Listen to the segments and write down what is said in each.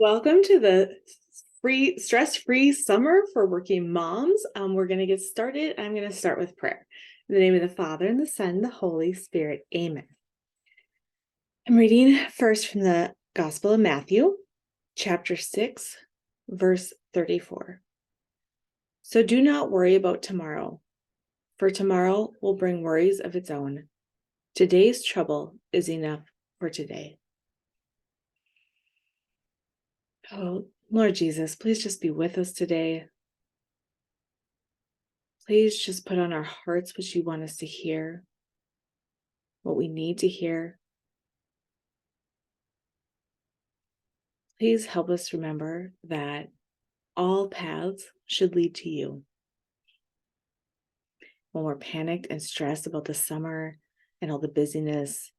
Welcome to the stress-free summer for working moms. We're going to get started. I'm going to start with prayer. In the name of the Father, and the Son, and the Holy Spirit. Amen. I'm reading first from the Gospel of Matthew, chapter 6, verse 34. So do not worry about tomorrow, for tomorrow will bring worries of its own. Today's trouble is enough for today. Oh, Lord Jesus, please just be with us today. Please just put on our hearts what you want us to hear, what we need to hear. Please help us remember that all paths should lead to you. When we're panicked and stressed about the summer and all the busyness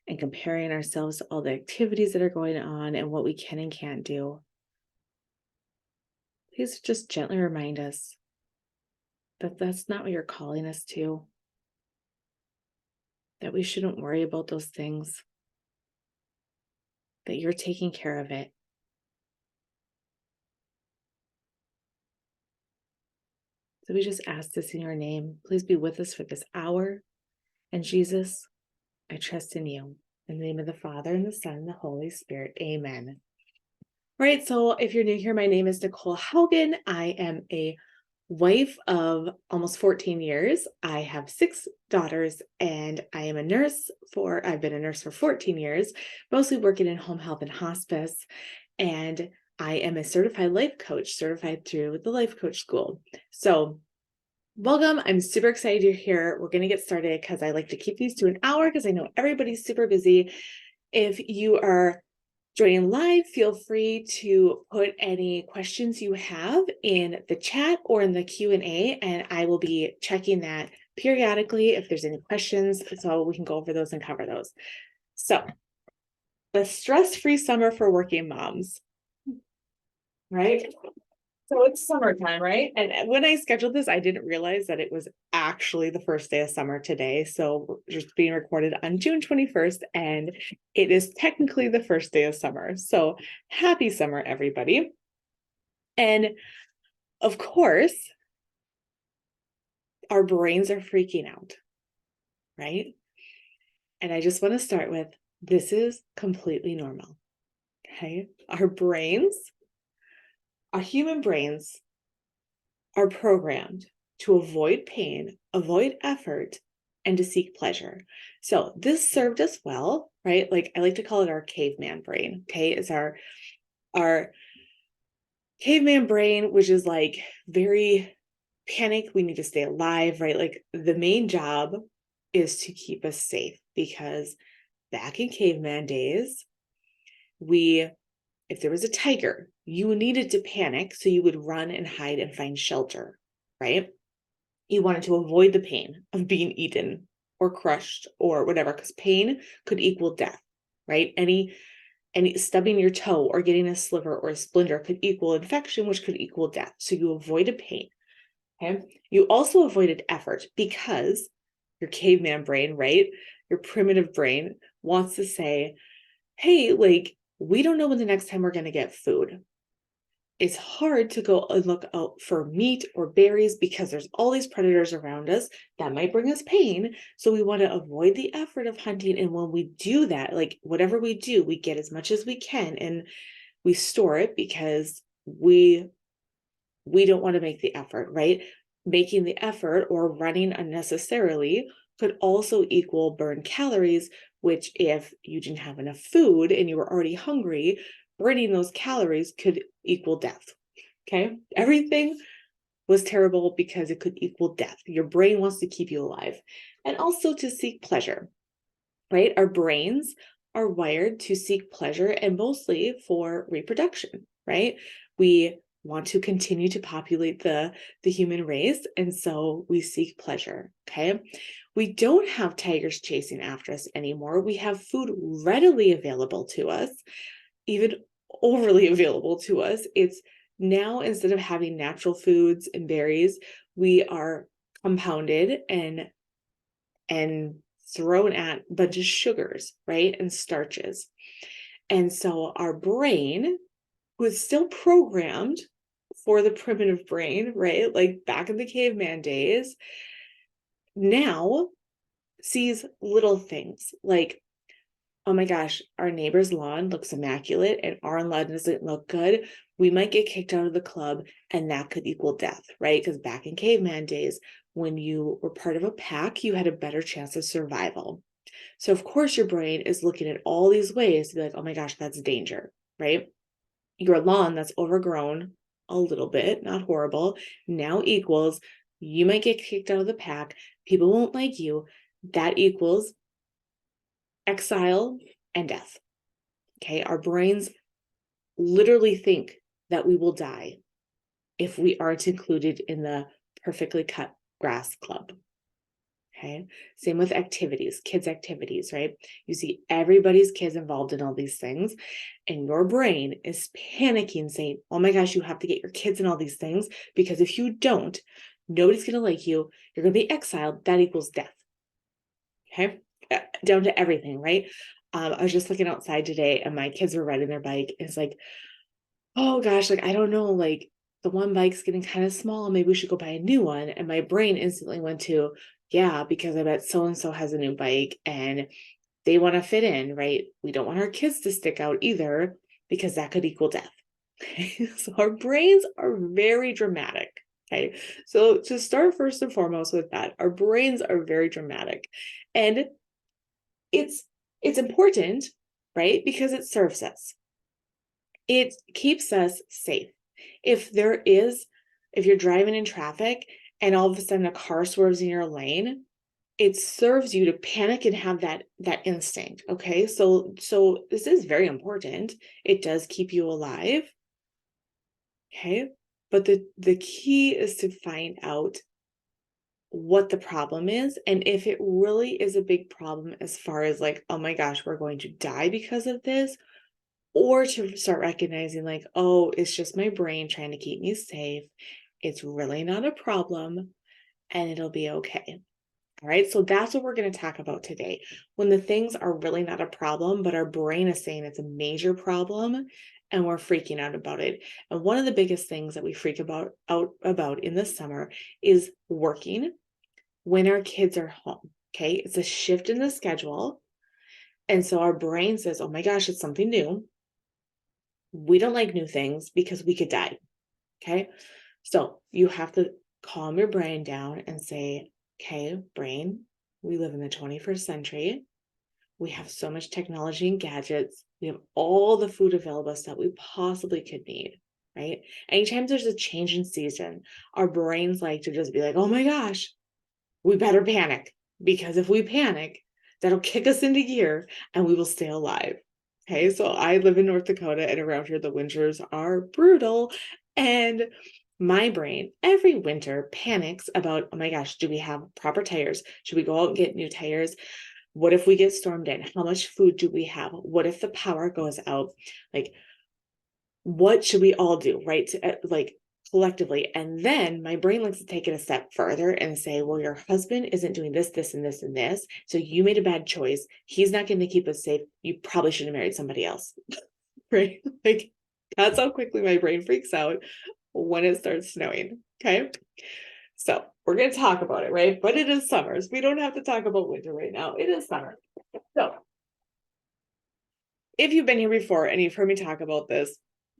and comparing ourselves to all the activities that are going on and what we can and can't do, please just gently remind us that that's not what you're calling us to, that we shouldn't worry about those things, that you're taking care of it. So we just ask this in your name. Please be with us for this hour. And Jesus, I trust in you. In the name of the Father, and the Son, and the Holy Spirit. Amen. All right, so if you're new here, my name is Nicole Haugen. I am a wife of almost 14 years. I have 6 daughters, and I am a nurse I've been a nurse for 14 years, mostly working in home health and hospice. And I am a certified life coach, certified through the Life Coach School. So welcome. I'm super excited you're here. We're going to get started because I like to keep these to an hour because I know everybody's super busy. If you are joining live, feel free to put any questions you have in the chat or in the Q&A, and I will be checking that periodically if there's any questions, so we can go over those and cover those. So, the stress-free summer for working moms, right? So it's summertime, right? And when I scheduled this, I didn't realize that it was actually the first day of summer today. So we're just being recorded on June 21st, and it is technically the first day of summer. So happy summer, everybody. And of course, our brains are freaking out, right? And I just want to start with, this is completely normal, okay? Our human brains are programmed to avoid pain, avoid effort, and to seek pleasure. So this served us well, right? Like I like to call it our caveman brain, okay? It's our caveman brain, which is like very panic. We need to stay alive, right? Like the main job is to keep us safe, because back in caveman days, if there was a tiger, you needed to panic, so you would run and hide and find shelter, right? You wanted to avoid the pain of being eaten or crushed or whatever, because pain could equal death, right? Any stubbing your toe or getting a sliver or a splinter could equal infection, which could equal death. So you avoided pain. Okay. You also avoided effort, because your caveman brain, right? Your primitive brain wants to say, hey, like, we don't know when the next time we're going to get food. It's hard to go and look out for meat or berries because there's all these predators around us that might bring us pain. So we want to avoid the effort of hunting. And when we do that, like whatever we do, we get as much as we can and we store it, because we don't want to make the effort, right? Making the effort or running unnecessarily could also equal burn calories, which if you didn't have enough food and you were already hungry, burning those calories could equal death. Okay. Everything was terrible because it could equal death. Your brain wants to keep you alive, and also to seek pleasure, right? Our brains are wired to seek pleasure, and mostly for reproduction, right? We want to continue to populate the human race, and so we seek pleasure, okay? We don't have tigers chasing after us anymore. We have food readily available to us, even overly available to us. It's now, instead of having natural foods and berries, we are compounded and thrown at a bunch of sugars, right? And starches. And so our brain who is still programmed for the primitive brain, right? Like back in the caveman days, now sees little things like, oh my gosh, our neighbor's lawn looks immaculate and our lawn doesn't look good. We might get kicked out of the club and that could equal death, right? Because back in caveman days, when you were part of a pack, you had a better chance of survival. So of course your brain is looking at all these ways to be like, oh my gosh, that's danger, right? Your lawn that's overgrown a little bit, not horrible, now equals you might get kicked out of the pack. People won't like you. That equals exile and death. Okay. Our brains literally think that we will die if we aren't included in the perfectly cut grass club. Okay. Same with activities, kids' activities, right? You see everybody's kids involved in all these things, and your brain is panicking, saying, oh my gosh, you have to get your kids in all these things because if you don't, nobody's going to like you. You're going to be exiled. That equals death. Okay. Down to everything, right? I was just looking outside today and my kids were riding their bike. It's like, oh gosh, like, I don't know, like the one bike's getting kind of small. Maybe we should go buy a new one. And my brain instantly went to, yeah, because I bet so-and-so has a new bike and they want to fit in, right? We don't want our kids to stick out either because that could equal death. Okay. So our brains are very dramatic. Okay. So to start first and foremost with that, our brains are very dramatic. And it's important, right? Because it serves us. It keeps us safe. If you're driving in traffic and all of a sudden a car swerves in your lane, it serves you to panic and have that instinct. Okay. So this is very important. It does keep you alive. Okay. But the key is to find out what the problem is. And if it really is a big problem as far as like, oh my gosh, we're going to die because of this, or to start recognizing like, oh, it's just my brain trying to keep me safe. It's really not a problem and it'll be okay. All right. So that's what we're going to talk about today. When the things are really not a problem, but our brain is saying it's a major problem and we're freaking out about it. And one of the biggest things that we freak out about in the summer is working when our kids are home. Okay. It's a shift in the schedule. And so our brain says, oh my gosh, it's something new. We don't like new things because we could die. Okay. So you have to calm your brain down and say, okay, brain, we live in the 21st century. We have so much technology and gadgets. We have all the food available that we possibly could need, right? Anytime there's a change in season, our brains like to just be like, oh my gosh, we better panic because if we panic, that'll kick us into gear and we will stay alive. Okay, so I live in North Dakota and around here the winters are brutal. And my brain every winter panics about, oh my gosh, do we have proper tires? Should we go out and get new tires? What if we get stormed in? How much food do we have? What if the power goes out? Like, what should we all do, right? Like collectively. And then my brain likes to take it a step further and say, well, your husband isn't doing this, this, and this, and this. So you made a bad choice. He's not going to keep us safe. You probably should have married somebody else. Right? Like that's how quickly my brain freaks out when it starts snowing. Okay. So we're going to talk about it, right? But it is summer. So we don't have to talk about winter right now. It is summer. So if you've been here before and you've heard me talk about this,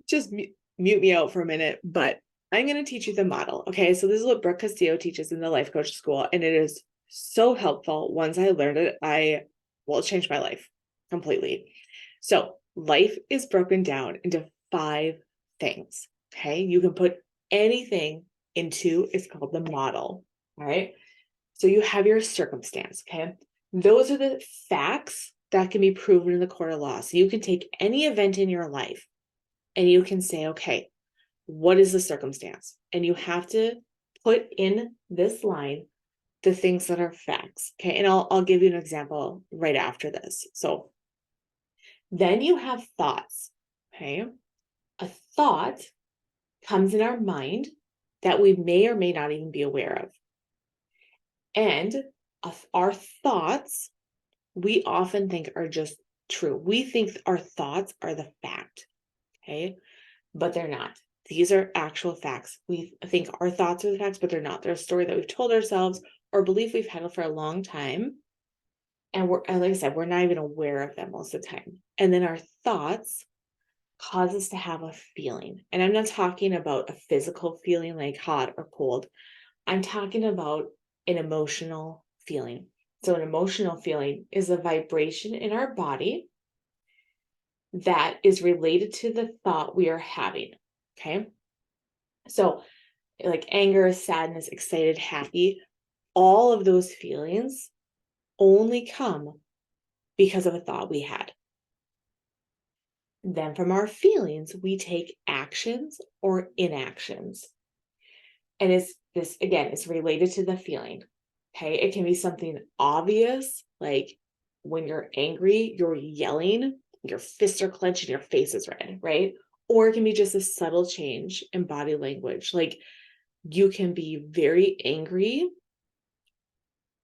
just mute me out for a minute, but I'm going to teach you the model. Okay. So this is what Brooke Castillo teaches in the Life Coach School. And it is so helpful. Once I learned it, it changed my life completely. So life is broken down into 5 things. Okay. You can put anything into, it's called the model. All right. So you have your circumstance. Okay. Those are the facts that can be proven in the court of law. So you can take any event in your life and you can say, okay, what is the circumstance? And you have to put in this line the things that are facts. Okay. And I'll give you an example right after this. So then you have thoughts. Okay. A thought comes in our mind that we may or may not even be aware of. And our thoughts, we often think are just true. We think our thoughts are the fact. Okay. but they're not. These are actual facts. We think our thoughts are the facts, but they're not. They're a story that we've told ourselves or belief we've had for a long time. And like I said, we're not even aware of them most of the time. And then our thoughts cause us to have a feeling. And I'm not talking about a physical feeling like hot or cold. I'm talking about an emotional feeling. So an emotional feeling is a vibration in our body that is related to the thought we are having. Okay. So like anger, sadness, excited, happy, all of those feelings only come because of a thought we had. Then from our feelings, we take actions or inactions. And it's related to the feeling. Okay. It can be something obvious, like when you're angry, you're yelling, your fists are clenched and your face is red, right? Or it can be just a subtle change in body language. Like you can be very angry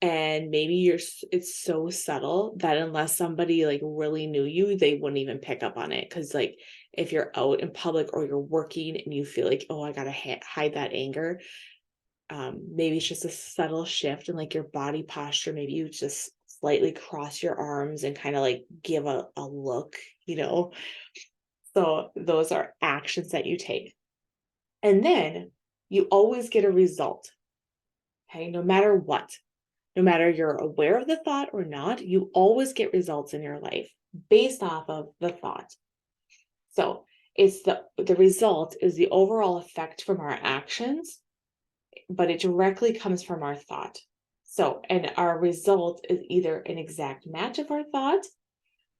and maybe it's so subtle that unless somebody like really knew you, they wouldn't even pick up on it. Because like if you're out in public or you're working and you feel like, oh, I gotta hide that anger, maybe it's just a subtle shift in like your body posture. Maybe you just slightly cross your arms and kind of like give a look, you know. So those are actions that you take, and then you always get a result. Okay, no matter what. No matter you're aware of the thought or not, you always get results in your life based off of the thought. So it's the result is the overall effect from our actions, but it directly comes from our thought. So, and our result is either an exact match of our thought,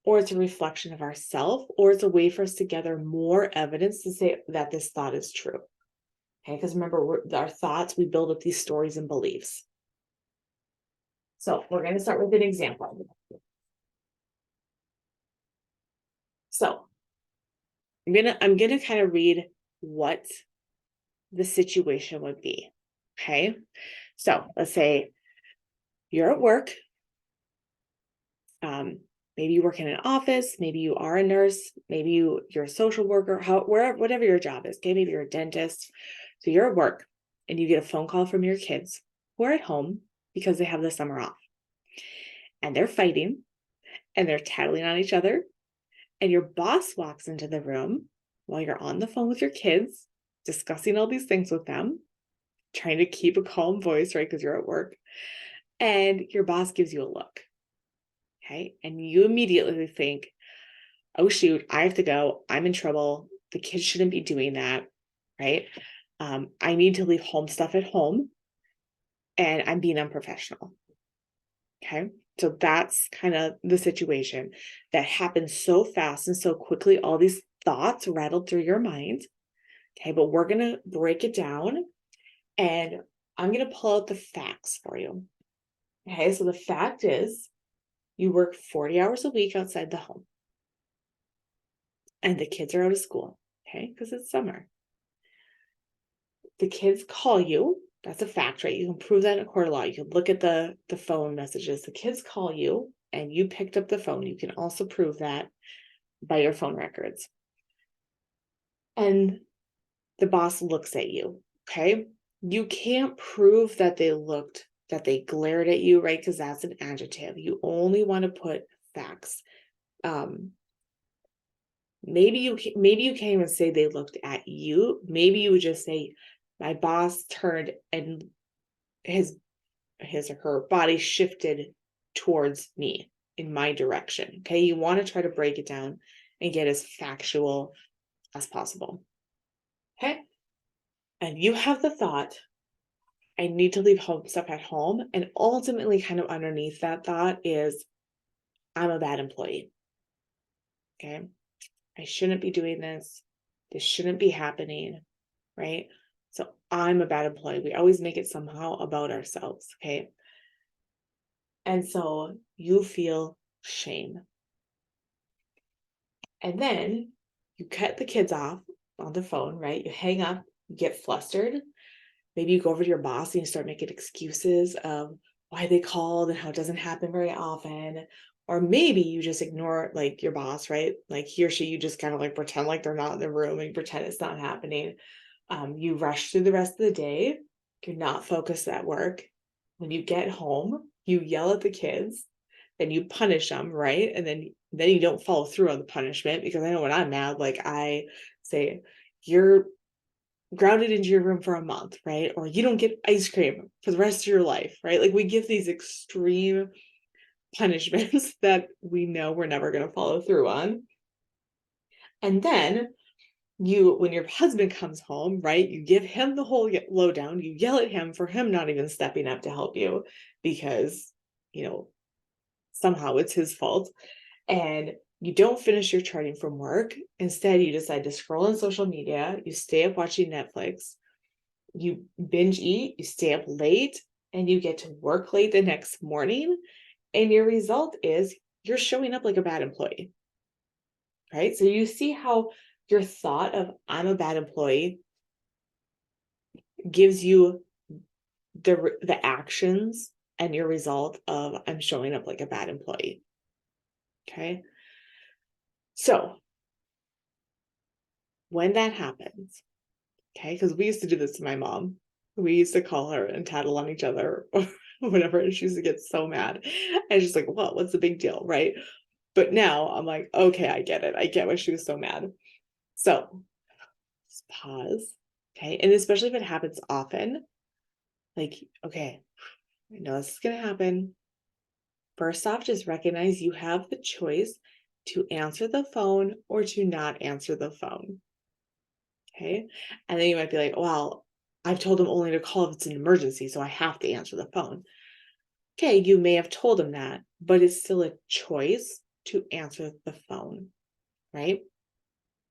or it's a reflection of ourself, or it's a way for us to gather more evidence to say that this thought is true. Okay, because remember, our thoughts, we build up these stories and beliefs. So we're going to start with an example. So I'm gonna kind of read what the situation would be. Okay. So let's say you're at work. Maybe you work in an office, maybe you are a nurse, maybe you're a social worker, wherever, whatever your job is. Okay, maybe you're a dentist. So you're at work and you get a phone call from your kids who are at home because they have the summer off. And they're fighting and they're tattling on each other. And your boss walks into the room while you're on the phone with your kids, discussing all these things with them, trying to keep a calm voice, right? Because you're at work. And your boss gives you a look. Okay. And you immediately think, oh, shoot, I have to go. I'm in trouble. The kids shouldn't be doing that. Right. I need to leave home stuff at home. And I'm being unprofessional. Okay. So that's kind of the situation that happens so fast and so quickly. All these thoughts rattled through your mind. Okay. But we're going to break it down and I'm going to pull out the facts for you. Okay. So the fact is you work 40 hours a week outside the home and the kids are out of school. Okay. Because it's summer. The kids call you. That's a fact, right? You can prove that in a court of law. You can look at the phone messages. The kids call you and you picked up the phone. You can also prove that by your phone records. And the boss looks at you, okay? You can't prove that they glared at you, right? Because that's an adjective. You only want to put facts. Maybe you can't even say they looked at you. Maybe you would just say, my boss turned and his or her body shifted towards me in my direction. Okay. You want to try to break it down and get as factual as possible. Okay. And you have the thought, I need to leave home stuff at home. And ultimately, kind of underneath that thought is, I'm a bad employee. Okay. I shouldn't be doing this. This shouldn't be happening. Right. So I'm a bad employee. We always make it somehow about ourselves. Okay. And so you feel shame. And then you cut the kids off on the phone, right? You hang up, you get flustered. Maybe you go over to your boss and you start making excuses of why they called and how it doesn't happen very often. Or maybe you just ignore like your boss, right? Like he or she, you just kind of like pretend like they're not in the room and you pretend it's not happening. You rush through the rest of the day. You're not focused at work. When you get home, you yell at the kids, then you punish them, right? And then you don't follow through on the punishment, because I know when I'm mad, like I say, you're grounded into your room for a month, right? Or you don't get ice cream for the rest of your life, right? Like we give these extreme punishments that we know we're never going to follow through on. And then when your husband comes home, right, you give him the whole lowdown, you yell at him for him not even stepping up to help you because, somehow it's his fault. And you don't finish your charting from work. Instead, you decide to scroll on social media, you stay up watching Netflix, you binge eat, you stay up late, and you get to work late the next morning. And your result is you're showing up like a bad employee, right? So you see how your thought of I'm a bad employee gives you the actions and your result of I'm showing up like a bad employee. Okay. So when that happens, okay, because we used to do this to my mom. We used to call her and tattle on each other or whatever, and she used to get so mad. And she's like, well, what's the big deal, right? But now I'm like, okay, I get it. I get why she was so mad. So just pause. Okay. And especially if it happens often, like, okay, I know this is going to happen. First off, just recognize you have the choice to answer the phone or to not answer the phone. Okay. And then you might be like, well, I've told them only to call if it's an emergency, so I have to answer the phone. Okay, you may have told them that, but it's still a choice to answer the phone, right?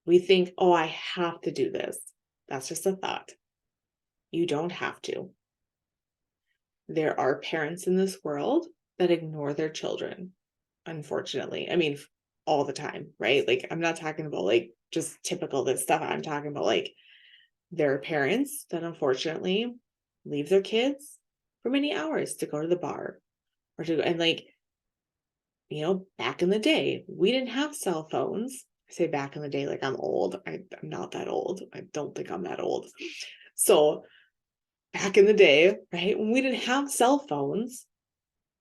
We think, oh, I have to do this. That's just a thought. You don't have to. There are parents in this world that ignore their children, unfortunately. I mean, all the time, right? Like, I'm not talking about like just typical this stuff. I'm talking about like there are parents that unfortunately leave their kids for many hours to go to the bar or to, and like, back in the day, we didn't have cell phones. I say back in the day, like I'm old. I'm not that old. I don't think I'm that old. So back in the day, right, when we didn't have cell phones,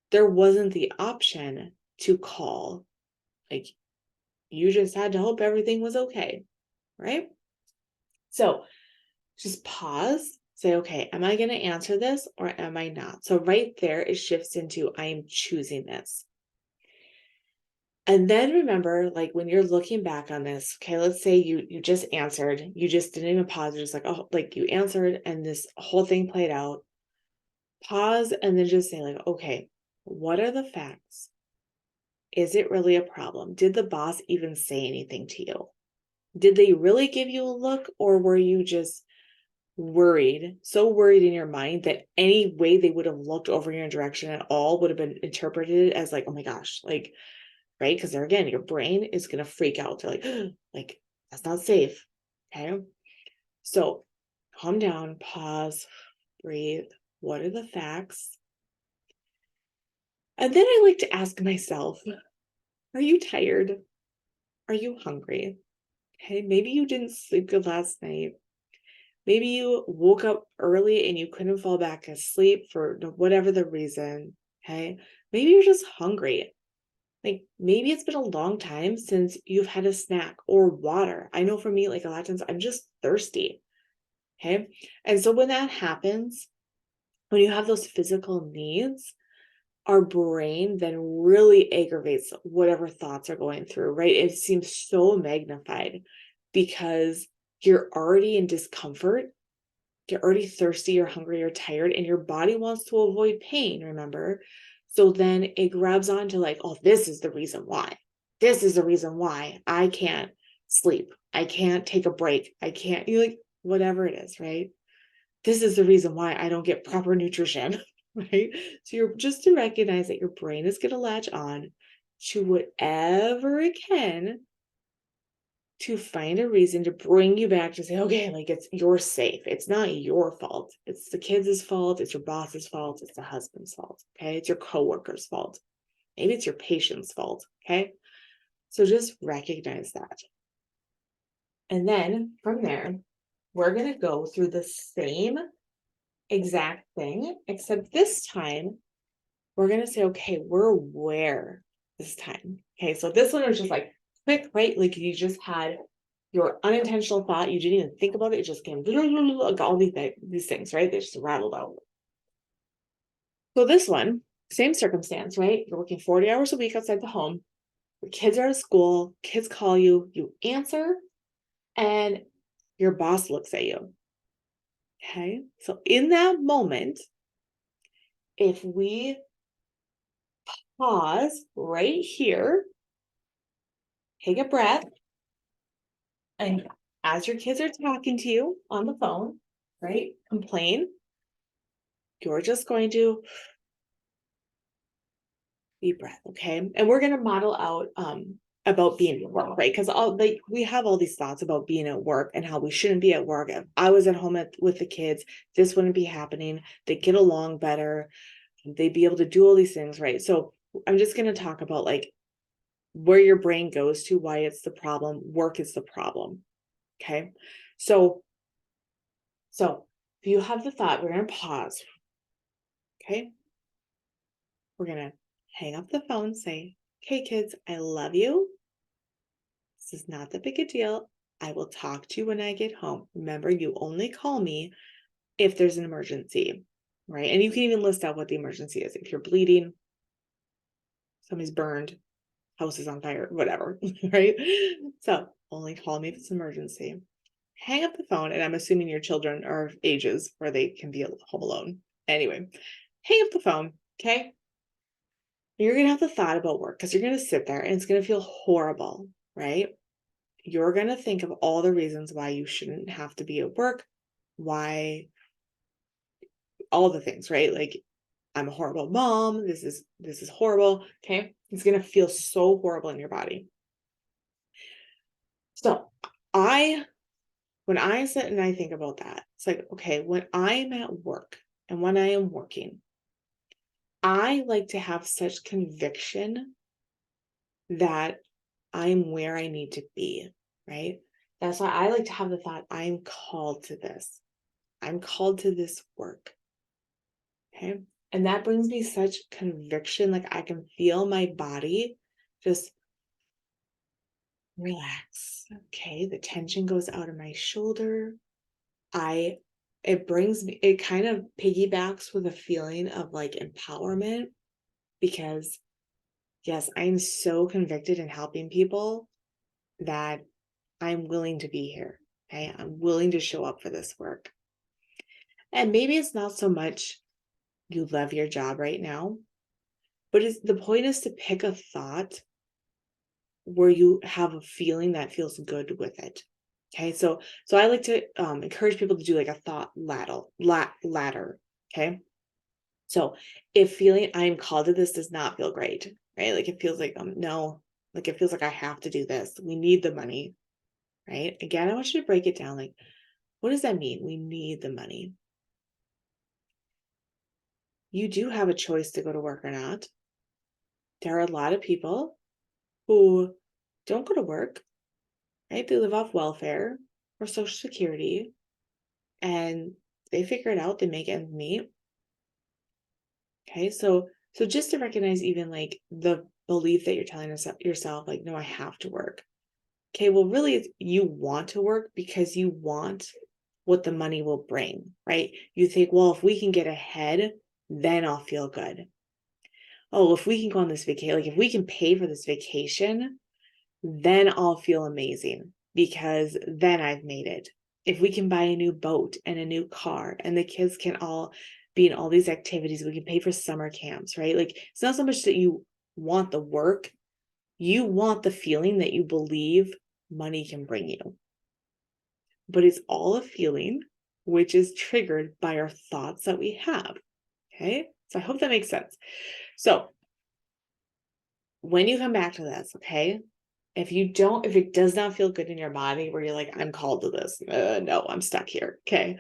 there wasn't the option to call. Like you just had to hope everything was okay, right? So just pause, say, okay, am I going to answer this or am I not? So right there, it shifts into I am choosing this. And then remember, like when you're looking back on this, okay, let's say you just answered, you just didn't even pause, you're just like, oh, like you answered and this whole thing played out. Pause and then just say, like, okay, what are the facts? Is it really a problem? Did the boss even say anything to you? Did they really give you a look, or were you just worried, so worried in your mind that any way they would have looked over your direction at all would have been interpreted as like, oh my gosh, like, right? Because there again, your brain is going to freak out. They're like, like, that's not safe. Okay. So calm down, pause, breathe. What are the facts? And then I like to ask myself, are you tired? Are you hungry? Okay. Maybe you didn't sleep good last night. Maybe you woke up early and you couldn't fall back asleep for whatever the reason. Okay. Maybe you're just hungry. Like maybe it's been a long time since you've had a snack or water. I know for me, like a lot of times I'm just thirsty. Okay. And so when that happens, when you have those physical needs, our brain then really aggravates whatever thoughts are going through, right? It seems so magnified because you're already in discomfort. You're already thirsty, you're hungry, you're tired, and your body wants to avoid pain, remember? So then it grabs onto like, oh, this is the reason why. This is the reason why I can't sleep. I can't take a break. I can't, you like, whatever it is, right? This is the reason why I don't get proper nutrition, right? So you're just to recognize that your brain is going to latch on to whatever it can to find a reason to bring you back to say, okay, like you're safe. It's not your fault. It's the kids' fault. It's your boss's fault. It's the husband's fault. Okay. It's your coworker's fault. Maybe it's your patient's fault. Okay. So just recognize that. And then from there, we're going to go through the same exact thing, except this time we're going to say, okay, we're aware this time. Okay. So this one was just like quick, right? Like you just had your unintentional thought. You didn't even think about it. It just came, all these things, right? They just rattled out. So this one, same circumstance, right? You're working 40 hours a week outside the home. Your kids are at school. Kids call you. You answer, and your boss looks at you. Okay. So in that moment, if we pause right here, take a breath, and as your kids are talking to you on the phone, right, complain, you're just going to deep breath, okay? And we're going to model out about being at work, right? Because we have all these thoughts about being at work and how we shouldn't be at work. If I was at home with the kids, this wouldn't be happening. They get along better. They'd be able to do all these things, right? So I'm just going to talk about like where your brain goes to, why it's the problem. Work is the problem. Okay. So if you have the thought, we're going to pause. Okay. We're going to hang up the phone, say, okay, kids, I love you. This is not that big a deal. I will talk to you when I get home. Remember, you only call me if there's an emergency, right? And you can even list out what the emergency is. If you're bleeding, somebody's burned, house is on fire, whatever, right? So only call me if it's an emergency. Hang up the phone, and I'm assuming your children are ages where they can be home alone. Anyway, hang up the phone, okay? You're going to have the thought about work because you're going to sit there and it's going to feel horrible, right? You're going to think of all the reasons why you shouldn't have to be at work, why, all the things, right? Like, I'm a horrible mom. This is horrible. Okay. It's going to feel so horrible in your body. So when I sit and I think about that, it's like, okay, when I'm at work and when I am working, I like to have such conviction that I'm where I need to be, right? That's why I like to have the thought, I'm called to this. I'm called to this work. Okay. And that brings me such conviction. Like I can feel my body just relax. Okay. The tension goes out of my shoulder. It kind of piggybacks with a feeling of like empowerment because yes, I'm so convicted in helping people that I'm willing to be here. Okay. I'm willing to show up for this work. And maybe it's not so much you love your job right now, but the point is to pick a thought where you have a feeling that feels good with it. Okay. So I like to encourage people to do like a thought ladder. Okay. So if feeling I'm called to this does not feel great, right? Like it feels like, no, like it feels like I have to do this. We need the money, right? Again, I want you to break it down. Like, what does that mean? We need the money. You do have a choice to go to work or not. There are a lot of people who don't go to work, right? They live off welfare or Social Security and they figure it out, they make ends meet. Okay, so just to recognize even like the belief that you're telling yourself, like, no, I have to work. Okay, well, really, you want to work because you want what the money will bring, right? You think, well, if we can get ahead, then I'll feel good. Oh, if we can go on this vacation, like if we can pay for this vacation, then I'll feel amazing because then I've made it. If we can buy a new boat and a new car and the kids can all be in all these activities, we can pay for summer camps, right? Like it's not so much that you want the work, you want the feeling that you believe money can bring you. But it's all a feeling which is triggered by our thoughts that we have. Okay. So I hope that makes sense. So when you come back to this, okay, if it does not feel good in your body where you're like, I'm called to this, no, I'm stuck here. Okay.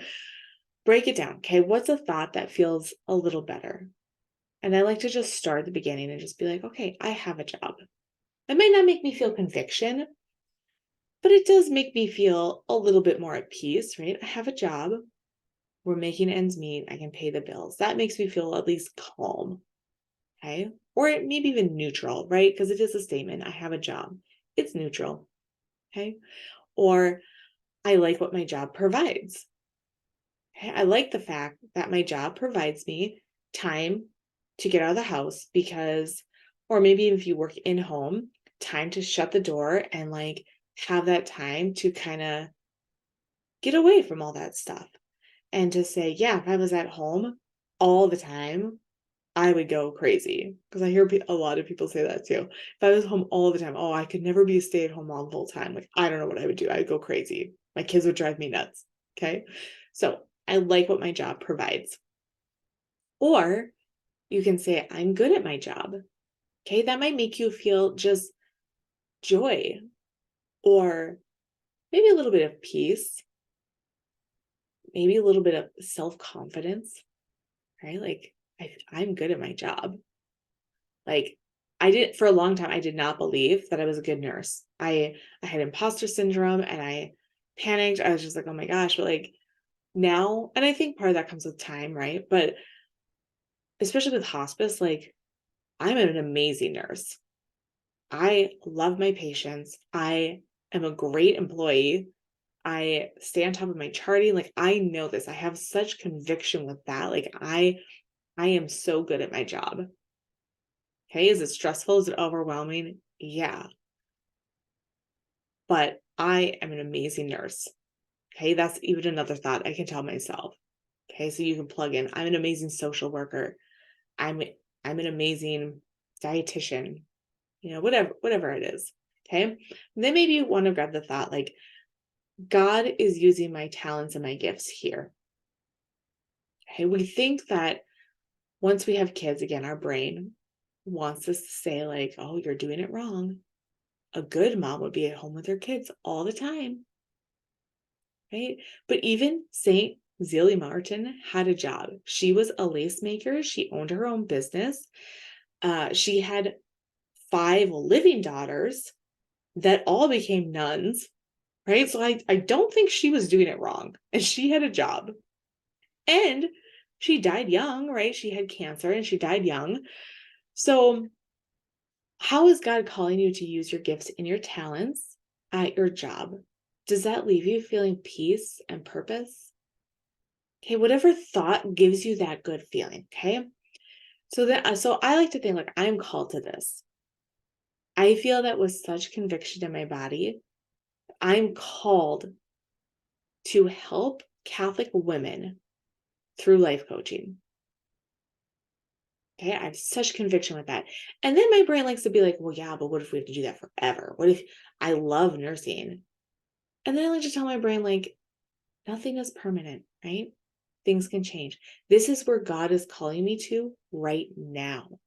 Break it down. Okay. What's a thought that feels a little better? And I like to just start at the beginning and just be like, okay, I have a job. It might not make me feel conviction, but it does make me feel a little bit more at peace, right? I have a job. We're making ends meet. I can pay the bills. That makes me feel at least calm. Okay. Or maybe even neutral, right? Because it is a statement. I have a job. It's neutral. Okay. Or I like what my job provides. Okay. I like the fact that my job provides me time to get out of the house because, or maybe if you work in home, time to shut the door and like have that time to kind of get away from all that stuff and to say, yeah, if I was at home all the time, I would go crazy because I hear a lot of people say that too. If I was home all the time, oh, I could never be a stay-at-home mom full time. Like, I don't know what I would do. I'd go crazy. My kids would drive me nuts. Okay. So I like what my job provides. Or you can say, I'm good at my job. Okay. That might make you feel just joy or maybe a little bit of peace, maybe a little bit of self-confidence, right? Like, I'm good at my job. Like I did for a long time, I did not believe that I was a good nurse. I had imposter syndrome and I panicked. I was just like, oh my gosh, but like now, and I think part of that comes with time, right? But especially with hospice, like I'm an amazing nurse. I love my patients. I am a great employee. I stay on top of my charting. Like I know this. I have such conviction with that. Like I am so good at my job. Okay. Is it stressful? Is it overwhelming? Yeah. But I am an amazing nurse. Okay. That's even another thought I can tell myself. Okay. So you can plug in, I'm an amazing social worker. I'm I'm an amazing dietitian, whatever it is. Okay. And then maybe you want to grab the thought like, God is using my talents and my gifts here. Okay. We think that once we have kids, again, our brain wants us to say, like, oh, you're doing it wrong. A good mom would be at home with her kids all the time. Right? But even Saint Zelie Martin had a job. She was a lace maker. She owned her own business. She had 5 living daughters that all became nuns, right? So I don't think she was doing it wrong. And she had a job. And she died young, right? She had cancer and she died young. So how is God calling you to use your gifts and your talents at your job? Does that leave you feeling peace and purpose? Okay, whatever thought gives you that good feeling. Okay. So I like to think like I'm called to this. I feel that with such conviction in my body, I'm called to help Catholic women through life coaching. Okay, I have such conviction with that. And then my brain likes to be like, well, yeah, but what if we have to do that forever? What if I love nursing? And then I like to tell my brain, like, nothing is permanent, right? Things can change. This is where God is calling me to right now.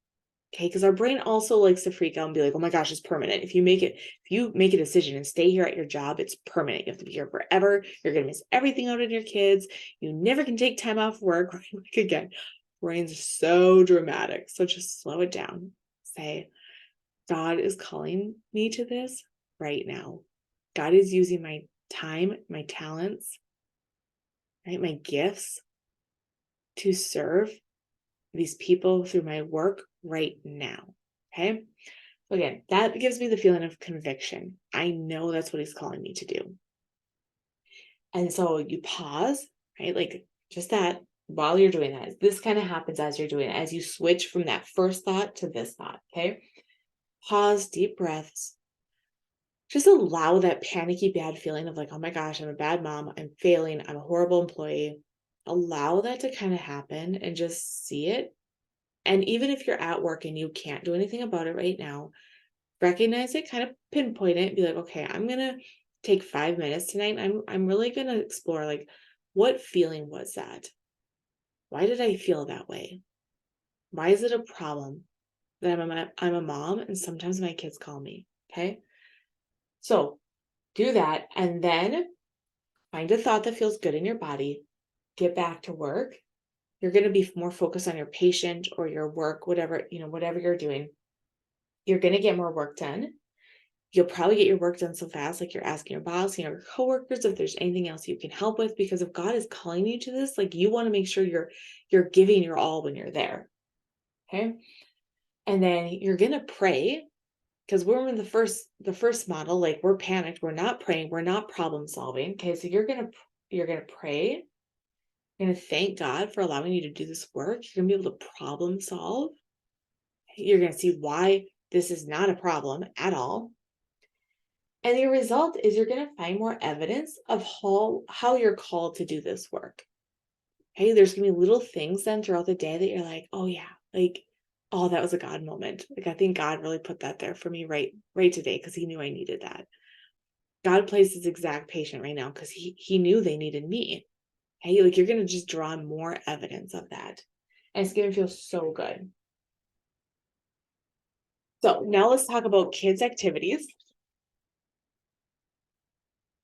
Okay, because our brain also likes to freak out and be like, oh my gosh, it's permanent. If you make a decision and stay here at your job, it's permanent. You have to be here forever. You're gonna miss everything out on your kids. You never can take time off work. Like again, brain's so dramatic. So just slow it down. Say, God is calling me to this right now. God is using my time, my talents, right, my gifts to serve these people through my work right now. Okay. Again, that gives me the feeling of conviction. I know that's what he's calling me to do. And so you pause, right? Like just that while you're doing that. This kind of happens as you're doing it, as you switch from that first thought to this thought. Okay. Pause, deep breaths. Just allow that panicky, bad feeling of like, oh my gosh, I'm a bad mom. I'm failing. I'm a horrible employee. Allow that to kind of happen and just see it. And even if you're at work and you can't do anything about it right now, recognize it, kind of pinpoint it, be like, okay, I'm gonna take 5 minutes tonight. I'm really gonna explore like what feeling was that? Why did I feel that way? Why is it a problem that I'm a mom and sometimes my kids call me? Okay. So do that and then find a thought that feels good in your body, get back to work, You're going to be more focused on your patient or your work, whatever, whatever you're doing. You're going to get more work done. You'll probably get your work done so fast, like you're asking your boss, your coworkers, if there's anything else you can help with, because if God is calling you to this, like you want to make sure you're giving your all when you're there. Okay. And then you're going to pray, because we're in the first model, like we're panicked, we're not praying, we're not problem solving. Okay. So you're going to pray. You're going to thank God for allowing you to do this work. You're going to be able to problem solve. You're going to see why this is not a problem at all. And the result is you're going to find more evidence of how you're called to do this work. Okay, there's going to be little things then throughout the day that you're like, oh yeah, like, oh, that was a God moment. Like, I think God really put that there for me right today, because he knew I needed that. God placed his exact patient right now because he knew they needed me. Okay, like you're going to just draw more evidence of that. And it's going to feel so good. So now let's talk about kids' activities.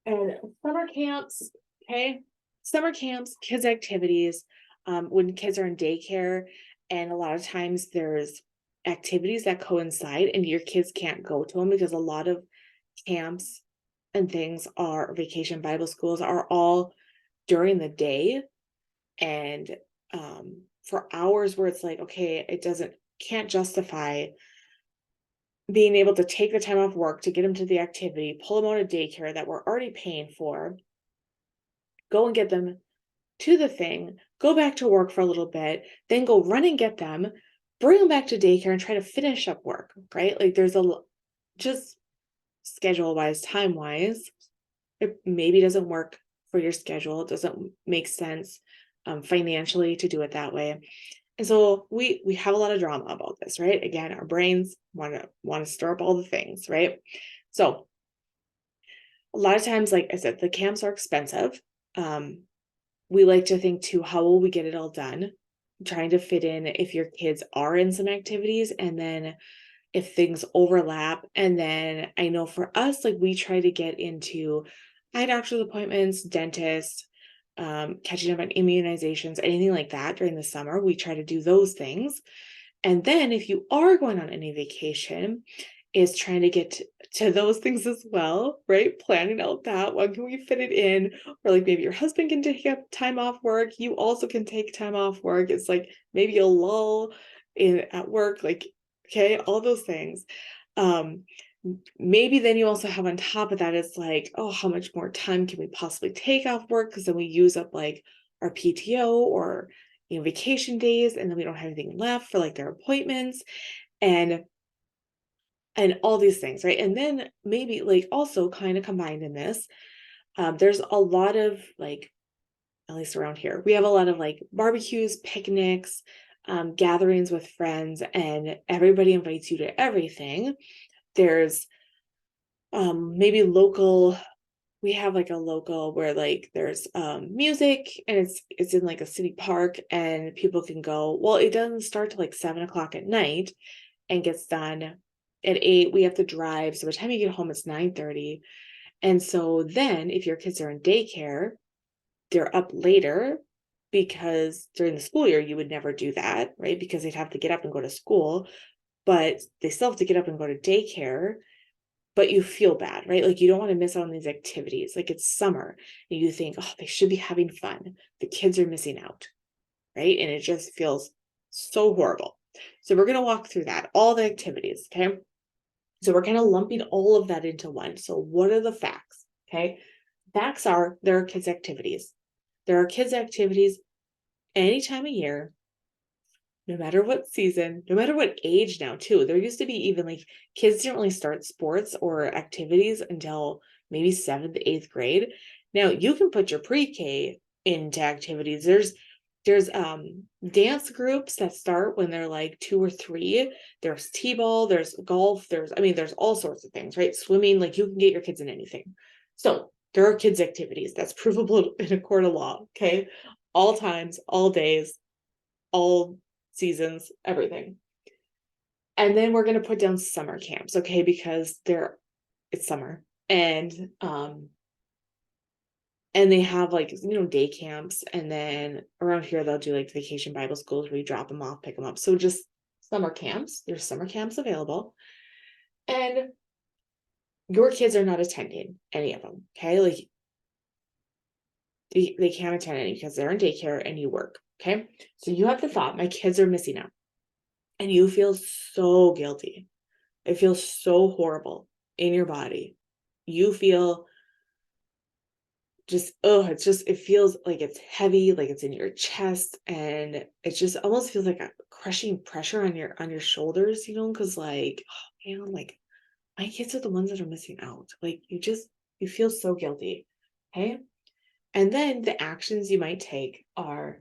And summer camps, okay? Summer camps, kids' activities, when kids are in daycare, and a lot of times there's activities that coincide and your kids can't go to them because a lot of camps and things are vacation Bible schools are all during the day, and for hours where it's like, okay, can't justify being able to take the time off work to get them to the activity, pull them out of daycare that we're already paying for, go and get them to the thing, go back to work for a little bit, then go run and get them, bring them back to daycare and try to finish up work, right? Like there's just schedule wise, time wise, it maybe doesn't work for your schedule. It doesn't make sense financially to do it that way. And so we have a lot of drama about this, right? Again, our brains want to stir up all the things, right? So a lot of times, like I said, the camps are expensive. We like to think too, how will we get it all done? Trying to fit in if your kids are in some activities, and then if things overlap. And then I know for us, like we try to get into eye doctor's appointments, dentist, catching up on immunizations, anything like that during the summer. We try to do those things. And then if you are going on any vacation, is trying to get to those things as well, right? Planning out that, when can we fit it in? Or like maybe your husband can take up time off work. You also can take time off work. It's like maybe a lull at work, like, okay, all those things. Maybe then you also have on top of that, it's like, oh, how much more time can we possibly take off work? Because then we use up like our PTO or vacation days, and then we don't have anything left for like their appointments and all these things, right? And then maybe like also kind of combined in this, there's a lot of like, at least around here, we have a lot of like barbecues, picnics, gatherings with friends, and everybody invites you to everything. There's maybe local, we have like a local where like there's music, and it's in like a city park, and people can go. Well, it doesn't start till like 7 o'clock at night and gets done at 8. We have to drive, so by the time you get home it's 9:30. And so then if your kids are in daycare, they're up later, because during the school year you would never do that, right? Because they'd have to get up and go to school, but they still have to get up and go to daycare. But you feel bad, right? Like you don't want to miss out on these activities. Like it's summer and you think, oh, they should be having fun. The kids are missing out, right? And it just feels so horrible. So we're going to walk through that, all the activities, okay? So we're kind of lumping all of that into one. So what are the facts, okay? Facts are there are kids' activities. There are kids' activities any time of year, no matter what season, no matter what age now too. There used to be even like kids didn't really start sports or activities until maybe 7th, 8th grade. Now you can put your pre-K into activities. There's dance groups that start when they're like 2 or 3. There's t-ball, there's golf, there's all sorts of things, right? Swimming, like you can get your kids in anything. So there are kids activities that's provable in a court of law, okay? All times, all days, all seasons, everything. And then we're going to put down summer camps, okay? Because it's summer, and And they have like, day camps. And then around here, they'll do like vacation Bible schools where you drop them off, pick them up. So just summer camps. There's summer camps available. And your kids are not attending any of them. Okay. Like they can't attend any because they're in daycare and you work. Okay. So you have the thought, my kids are missing out. And you feel so guilty. It feels so horrible in your body. You feel just, it feels like it's heavy, like it's in your chest, and it just almost feels like a crushing pressure on your shoulders, because like, oh man, like my kids are the ones that are missing out. Like you feel so guilty. Okay. And then the actions you might take are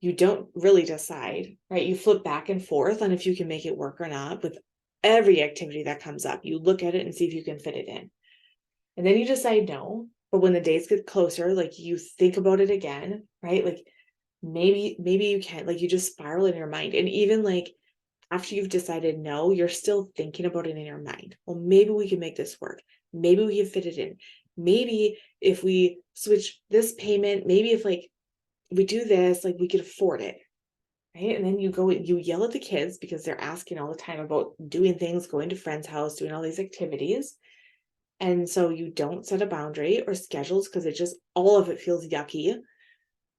you don't really decide, right? You flip back and forth on if you can make it work or not with every activity that comes up. You look at it and see if you can fit it in. And then you decide no. But when the days get closer, like you think about it again, right? Like maybe you can, like you just spiral in your mind. And even like after you've decided no, you're still thinking about it in your mind. Well, maybe we can make this work. Maybe we can fit it in. Maybe if we switch this payment, maybe if like we do this, like we could afford it. Right. And then you yell at the kids because they're asking all the time about doing things, going to friends' house, doing all these activities. And so you don't set a boundary or schedules because all of it feels yucky.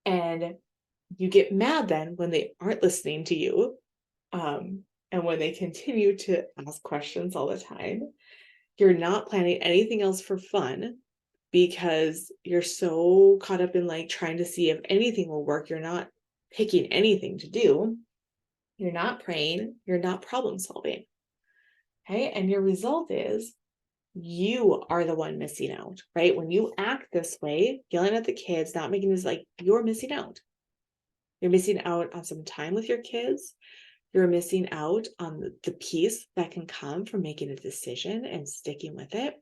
And you get mad then when they aren't listening to you. And when they continue to ask questions all the time. You're not planning anything else for fun because you're so caught up in like trying to see if anything will work. You're not picking anything to do. You're not praying. You're not problem solving. Okay. And your result is you are the one missing out, right? When you act this way, yelling at the kids, not making this, like, you're missing out. You're missing out on some time with your kids. You're missing out on the peace that can come from making a decision and sticking with it.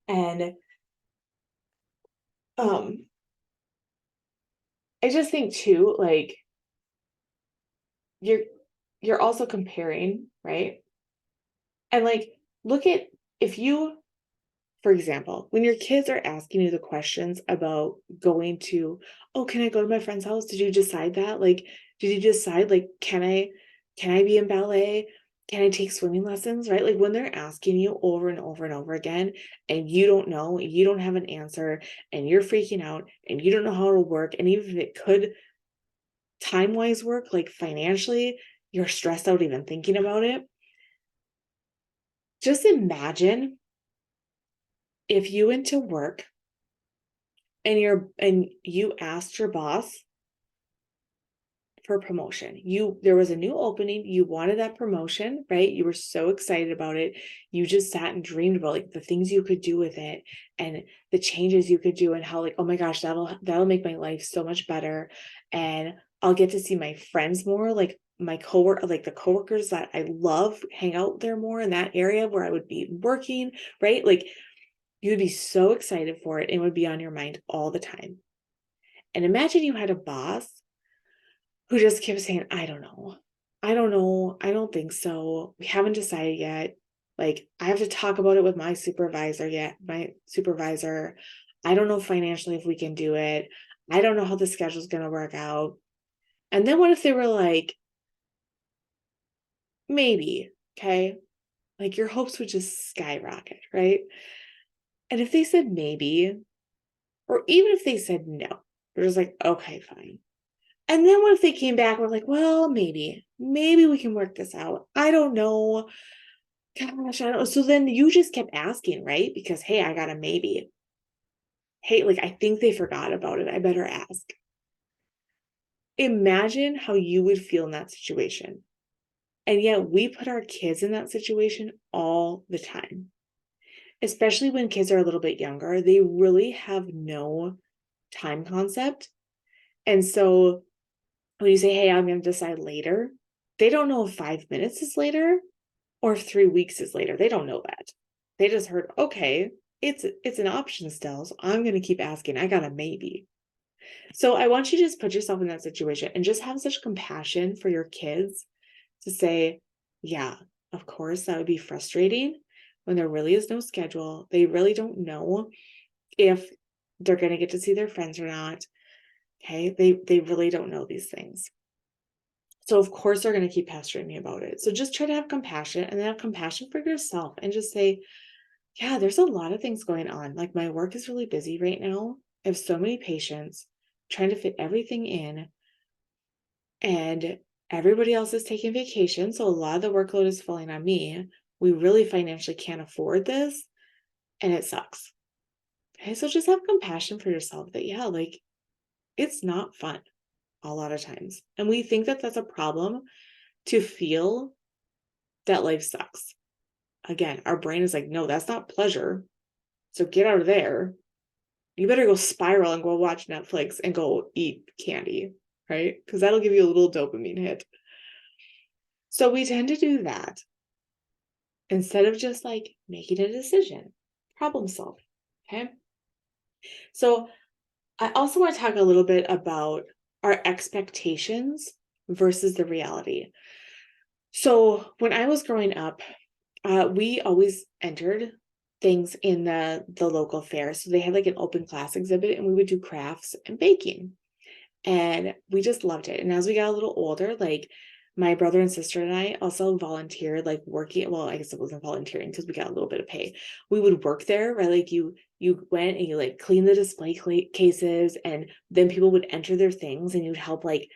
And I just think too, like you're also comparing, right? And like look at if you, for example, when your kids are asking you the questions about going to, oh, can I go to my friend's house? Did you decide that? Like, did you decide like can I be in ballet? Can I take swimming lessons? Right? Like when they're asking you over and over and over again, and you don't know, you don't have an answer, and you're freaking out, and you don't know how it'll work, and even if it could time-wise work, like financially, you're stressed out even thinking about it. Just imagine if you went to work and you asked your boss for promotion. There was a new opening, you wanted that promotion, right? You were so excited about it. You just sat and dreamed about like the things you could do with it and the changes you could do and how like, oh my gosh, that'll make my life so much better. And I'll get to see my friends more, like my like the coworkers that I love hang out there more in that area where I would be working, right? Like you'd be so excited for it. It would be on your mind all the time. And imagine you had a boss who just kept saying, I don't know. I don't know. I don't think so. We haven't decided yet. Like, I have to talk about it with my supervisor yet. My supervisor, I don't know financially if we can do it. I don't know how the schedule's going to work out. And then what if they were like, maybe, okay? Like, your hopes would just skyrocket, right? And if they said maybe, or even if they said no, they're just like, okay, fine. And then what if they came back and were like, well, maybe we can work this out. I don't know. Gosh, I don't know. So then you just kept asking, right? Because, hey, I got a maybe. Hey, like, I think they forgot about it. I better ask. Imagine how you would feel in that situation. And yet we put our kids in that situation all the time, especially when kids are a little bit younger. They really have no time concept. And so when you say, hey, I'm going to decide later, they don't know if 5 minutes is later or if 3 weeks is later. They don't know that. They just heard, okay, it's an option still. So I'm going to keep asking. I got a maybe. So I want you to just put yourself in that situation and just have such compassion for your kids to say, yeah, of course, that would be frustrating when there really is no schedule. They really don't know if they're going to get to see their friends or not. Okay. They really don't know these things. So of course they're going to keep pestering me about it. So just try to have compassion, and then have compassion for yourself and just say, yeah, there's a lot of things going on. Like, my work is really busy right now. I have so many patients, trying to fit everything in, and everybody else is taking vacation. So a lot of the workload is falling on me. We really financially can't afford this, and it sucks. Okay. So just have compassion for yourself that, yeah, like, it's not fun a lot of times. And we think that that's a problem, to feel that life sucks. Again, our brain is like, no, that's not pleasure. So get out of there. You better go spiral and go watch Netflix and go eat candy, right? Because that'll give you a little dopamine hit. So we tend to do that instead of just like making a decision, problem solve. Okay. So I also want to talk a little bit about our expectations versus the reality. So when I was growing up, we always entered things in the local fair. So they had like an open class exhibit, and we would do crafts and baking. And we just loved it. And as we got a little older, like, my brother and sister and I also volunteered, like, working. Well, I guess it wasn't volunteering because we got a little bit of pay. We would work there, right? Like, you went and you like clean the display cases, and then people would enter their things, and you'd help like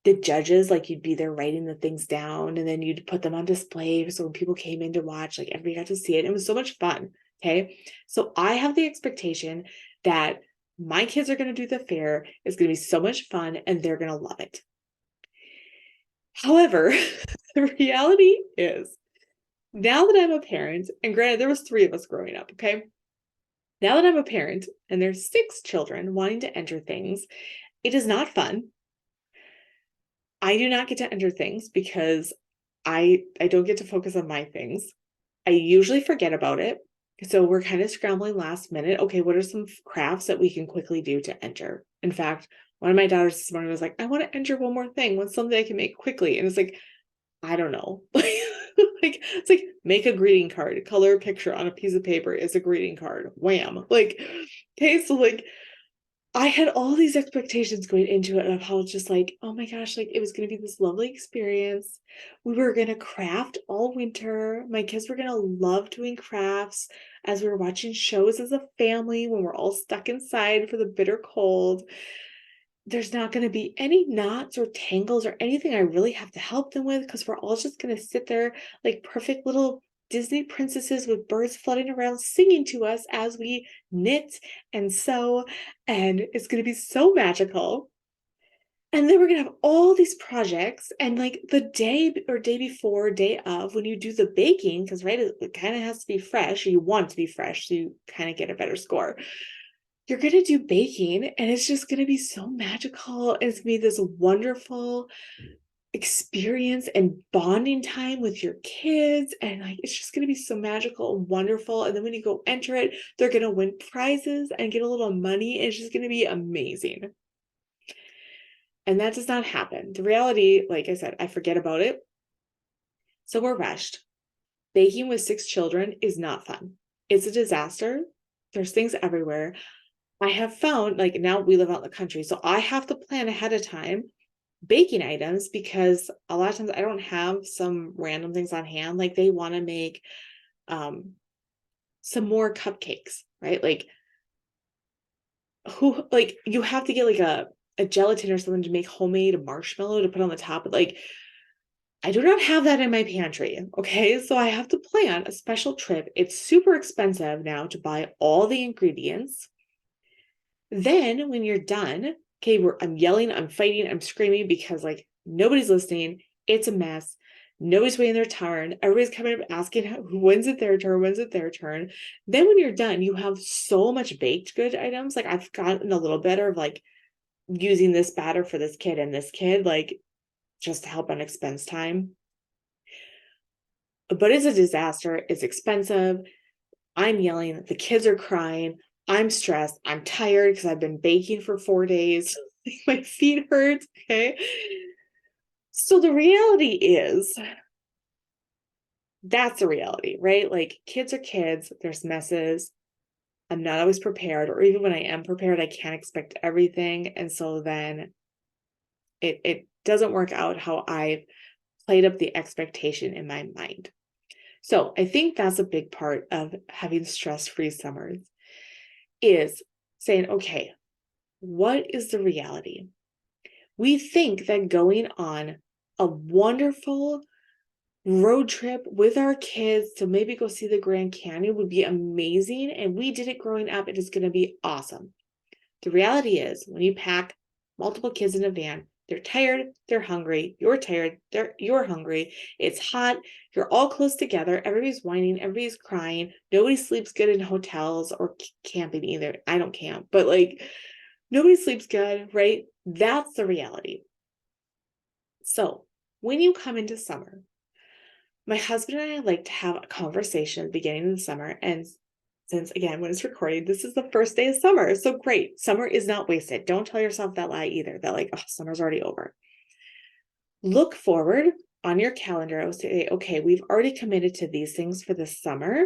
the judges, like, you'd be there writing the things down, and then you'd put them on display. So when people came in to watch, like, everybody got to see it. It was so much fun. Okay. So I have the expectation that my kids are going to do the fair. It's going to be so much fun, and they're going to love it. However, the reality is, now that I'm a parent, and granted, there was 3 of us growing up. Okay. Now that I'm a parent and there's 6 children wanting to enter things, it is not fun. I do not get to enter things because I don't get to focus on my things. I usually forget about it. So we're kind of scrambling last minute. Okay, what are some crafts that we can quickly do to enter? In fact, one of my daughters this morning was like, I want to enter one more thing. What's something I can make quickly? And it's like, I don't know. Like, it's like, make a greeting card, color a picture on a piece of paper is a greeting card. Wham. Like, okay, so like, I had all these expectations going into it, and I was just like, oh my gosh, like, it was going to be this lovely experience. We were going to craft all winter. My kids were going to love doing crafts as we were watching shows as a family when we're all stuck inside for the bitter cold. There's not going to be any knots or tangles or anything I really have to help them with, because we're all just going to sit there like perfect little Disney princesses with birds floating around singing to us as we knit and sew, and it's going to be so magical. And then we're going to have all these projects, and like the day or day before, day of, when you do the baking, because right, it kind of has to be fresh, or you want it to be fresh, so you kind of get a better score. You're going to do baking, and it's just going to be so magical. It's going to be this wonderful experience and bonding time with your kids, and like, it's just going to be so magical and wonderful. And then when you go enter it, they're going to win prizes and get a little money. It's just going to be amazing. And that does not happen. The reality, like I said, I forget about it. So we're rushed. Baking with 6 children is not fun. It's a disaster. There's things everywhere. I have found, like, now we live out in the country, so I have to plan ahead of time baking items, because a lot of times I don't have some random things on hand. Like, they want to make some more cupcakes, right? Like, who, like, you have to get like a gelatin or something to make homemade marshmallow to put on the top. But like, I do not have that in my pantry. Okay. So I have to plan a special trip. It's super expensive now to buy all the ingredients. Then when you're done, okay, I'm yelling, I'm fighting, I'm screaming, because like, nobody's listening. It's a mess. Nobody's waiting their turn. Everybody's coming up asking, when's it their turn? When's it their turn? Then when you're done, you have so much baked good items. Like, I've gotten a little better of like using this batter for this kid and this kid, like, just to help on expense time. But it's a disaster. It's expensive. I'm yelling. The kids are crying. I'm stressed. I'm tired because I've been baking for 4 days. My feet hurt. Okay. So the reality is, that's the reality, right? Like, kids are kids. There's messes. I'm not always prepared, or even when I am prepared, I can't expect everything. And so then it doesn't work out how I've played up the expectation in my mind. So I think that's a big part of having stress-free summers, is saying, okay, what is the reality? We think that going on a wonderful road trip with our kids to maybe go see the Grand Canyon would be amazing. And we did it growing up. It is going to be awesome. The reality is, when you pack multiple kids in a van, they're tired, they're hungry, you're tired, you're hungry, it's hot, you're all close together, everybody's whining, everybody's crying, nobody sleeps good in hotels or camping either. I don't camp, but like nobody sleeps good, right? That's the reality. So when you come into summer, my husband and I like to have a conversation at the beginning of the summer. And since, again, when it's recording, this is the first day of summer. So great. Summer is not wasted. Don't tell yourself that lie either, that like, oh, summer's already over. Look forward on your calendar. I would say, okay, we've already committed to these things for the summer.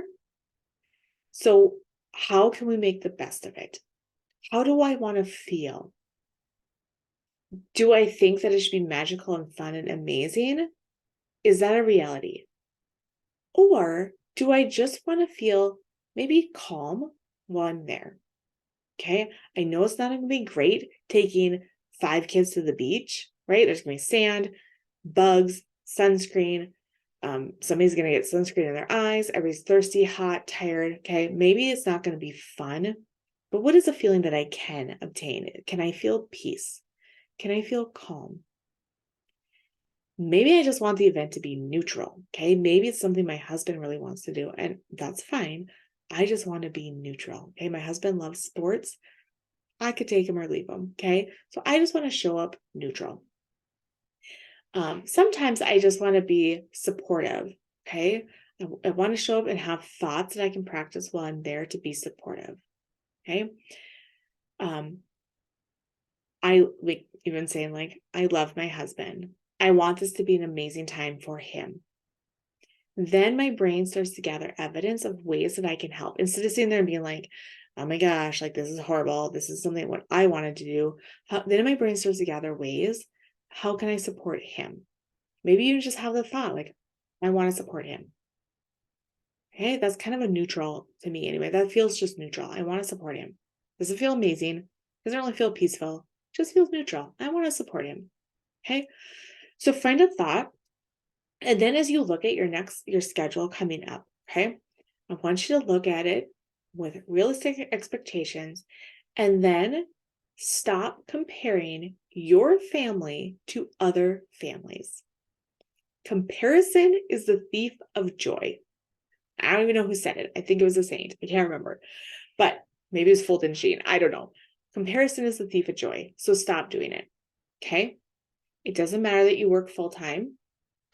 So how can we make the best of it? How do I want to feel? Do I think that it should be magical and fun and amazing? Is that a reality? Or do I just want to feel maybe calm while I'm there? Okay. I know it's not going to be great taking 5 kids to the beach, right? There's going to be sand, bugs, sunscreen. Somebody's going to get sunscreen in their eyes. Everybody's thirsty, hot, tired. Okay. Maybe it's not going to be fun, but what is a feeling that I can obtain? Can I feel peace? Can I feel calm? Maybe I just want the event to be neutral. Okay. Maybe it's something my husband really wants to do, and that's fine. I just want to be neutral. Okay. My husband loves sports. I could take him or leave him. Okay. So I just want to show up neutral. Sometimes I just want to be supportive. Okay. I want to show up and have thoughts that I can practice while I'm there to be supportive. Okay. I like even saying like, I love my husband. I want this to be an amazing time for him. Then my brain starts to gather evidence of ways that I can help, instead of sitting there and being like, oh my gosh, like this is horrible. This is something what I wanted to do. Then my brain starts to gather ways. How can I support him? Maybe you just have the thought like, I want to support him. Okay, that's kind of a neutral to me anyway. That feels just neutral. I want to support him. Doesn't feel amazing. Doesn't really feel peaceful. Just feels neutral. I want to support him. Okay. So find a thought. And then as you look at your schedule coming up, okay, I want you to look at it with realistic expectations, and then stop comparing your family to other families. Comparison is the thief of joy. I don't even know who said it. I think it was a saint. I can't remember, but maybe it was Fulton Sheen. I don't know. Comparison is the thief of joy. So stop doing it. Okay. It doesn't matter that you work full time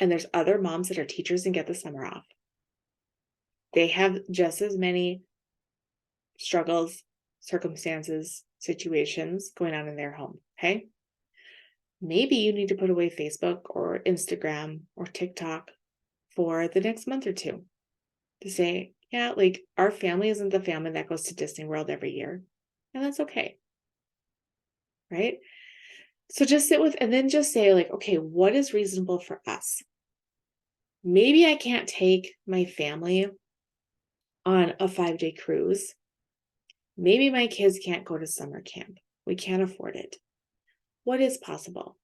and there's other moms that are teachers and get the summer off. They have just as many struggles, circumstances, situations going on in their home. Okay. Maybe you need to put away Facebook or Instagram or TikTok for the next month or two to say, yeah, like our family isn't the family that goes to Disney World every year. And that's okay. Right. So just sit with, and then just say like, okay, what is reasonable for us? Maybe I can't take my family on a 5-day cruise. Maybe my kids can't go to summer camp. We can't afford it. What is possible?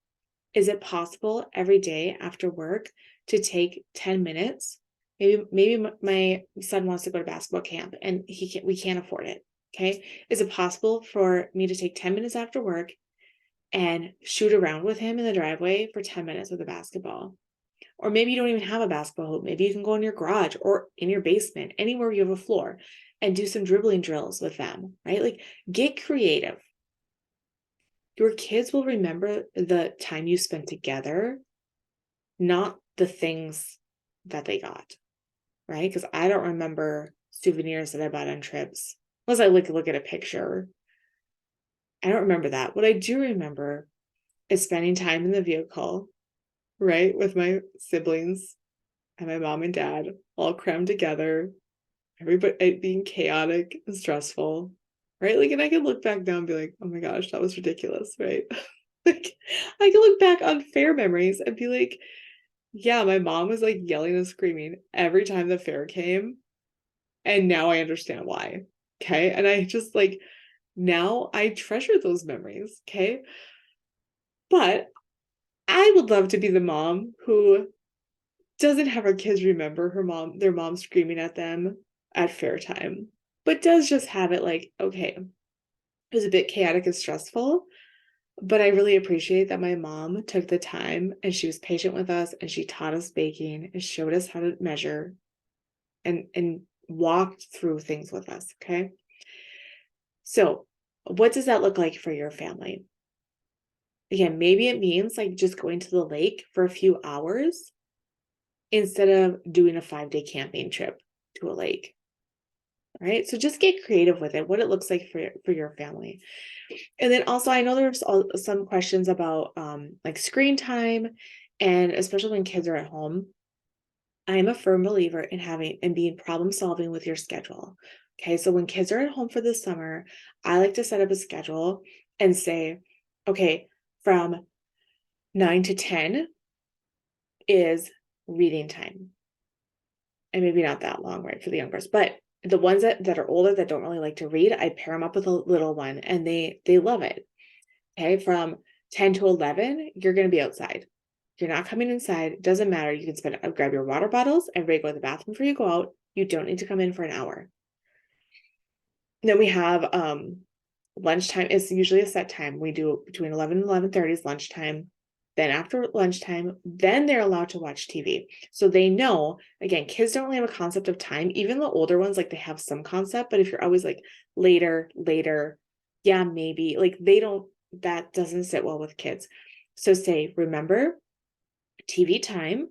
Is it possible every day after work to take 10 minutes? Maybe my son wants to go to basketball camp and we can't afford it. Okay. Is it possible for me to take 10 minutes after work and shoot around with him in the driveway for 10 minutes with a basketball? Or maybe you don't even have a basketball hoop. Maybe you can go in your garage or in your basement, anywhere you have a floor, and do some dribbling drills with them, right? Like get creative. Your kids will remember the time you spent together, not the things that they got, right? Because I don't remember souvenirs that I bought on trips. Unless I look at a picture. I don't remember that. What I do remember is spending time in the vehicle, right? With my siblings and my mom and dad all crammed together, everybody it being chaotic and stressful, right? Like, and I can look back now and be like, oh my gosh, that was ridiculous, right? Like, I can look back on fair memories and be like, yeah, my mom was like yelling and screaming every time the fair came. And now I understand why. Okay. And I just like, now I treasure those memories. Okay. But I would love to be the mom who doesn't have her kids remember their mom screaming at them at fair time, but does just have it like, okay, it was a bit chaotic and stressful, but I really appreciate that my mom took the time and she was patient with us and she taught us baking and showed us how to measure and walked through things with us. Okay. So, what does that look like for your family? Again, maybe it means like just going to the lake for a few hours instead of doing a 5-day camping trip to a lake. All right. So just get creative with it, what it looks like for your family. And then also, I know there's some questions about like screen time, and especially when kids are at home. I am a firm believer in having and being problem solving with your schedule. Okay. So when kids are at home for the summer, I like to set up a schedule and say, okay, from 9 to 10 is reading time. And maybe not that long, right, for the youngers, but the ones that are older that don't really like to read, I pair them up with a little one and they love it. Okay. From 10 to 11, you're going to be outside. You're not coming inside. It doesn't matter. You can grab your water bottles. Everybody go to the bathroom before you go out. You don't need to come in for an hour. Then we have lunchtime. It's usually a set time. We do between 11 and 11:30 is lunchtime. Then after lunchtime, then they're allowed to watch TV. So they know, again, kids don't really have a concept of time. Even the older ones, like they have some concept, but if you're always like later, yeah, maybe, like they don't, that doesn't sit well with kids. So say, remember, TV time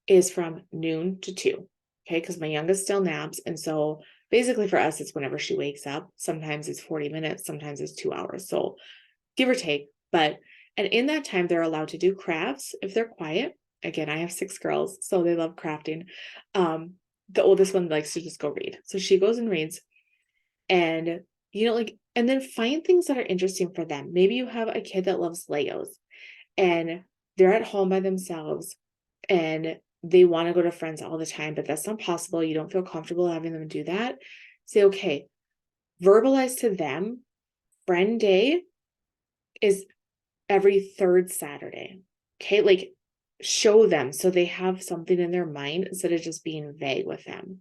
is from noon to 2. Okay. Because my youngest still naps. And so basically for us, it's whenever she wakes up. Sometimes it's 40 minutes, sometimes it's 2 hours. So give or take. And in that time, they're allowed to do crafts if they're quiet. Again, I have 6 girls, so they love crafting. The oldest one likes to just go read. So she goes and reads. And, like, and then find things that are interesting for them. Maybe you have a kid that loves Legos and they're at home by themselves and they want to go to friends all the time, but that's not possible. You don't feel comfortable having them do that. Say, okay, verbalize to them, friend day is every 3rd Saturday. Okay. Like show them so they have something in their mind instead of just being vague with them.